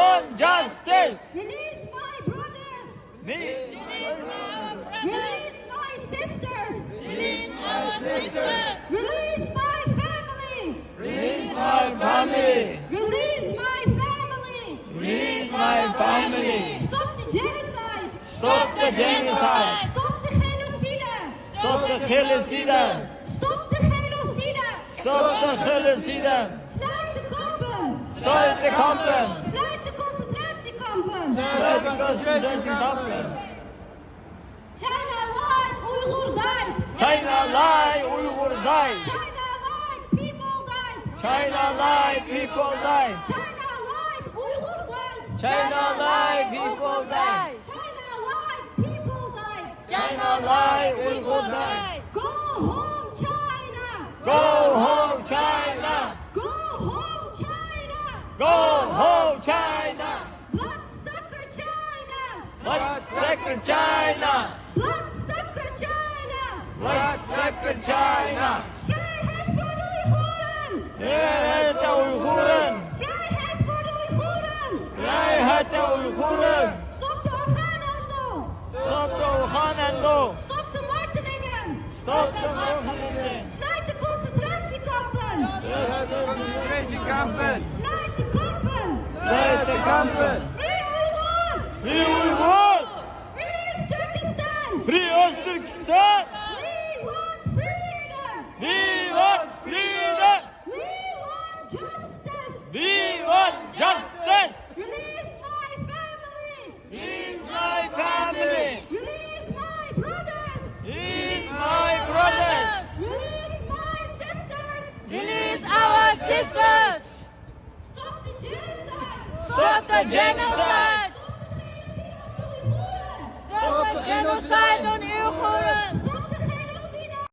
want justice. Release my brothers. Release Release my sisters. Release our sisters. Release my family. my family. Release my family. Release my family. Stop the genocide. Stop the genocide. Stop the genocide. Stop the genocide. Stop the genocide. Stop the genocide. Sluit de kampen. Sluit de kampen. Sluit de concentratiekampen. Sluit de concentratiekampen. China lied, Uyghur died. China lie, Uyghur died. China lied, people died. China lie, people died. China lied, Uyghur died. China lie, people died. China lied, people died. China lie, Uyghur died. Go home, China. Go home, China. Go home, China. Go home, China. Bloodsucker China. Bloodsucker China. Bloodsucker China. Bloodsucker China. Vrijheid voor de Uyghurren. Vrijheid de Uyghurren. Vrijheid voor de Uyghurren. Vrijheid de Uyghurren. Stop de orgaanhandel. Stop de orgaanhandel. Stop de martelingen. Stop de martelingen. Sluit de concentratiekampen. Sluit de concentratiekampen. Sluit de kampen. Sluit de kampen. Free Uyghur. Free Uyghur. Free Turkestan. Free Oost-Turkestan. We want freedom. We want freedom. We want justice. We want justice. Release my family. Release my family. Release my brothers. Release my brothers. Release my sisters. Release our sisters. Stop the genocide. Stop the genocide. Uyghurren. Stop the genocide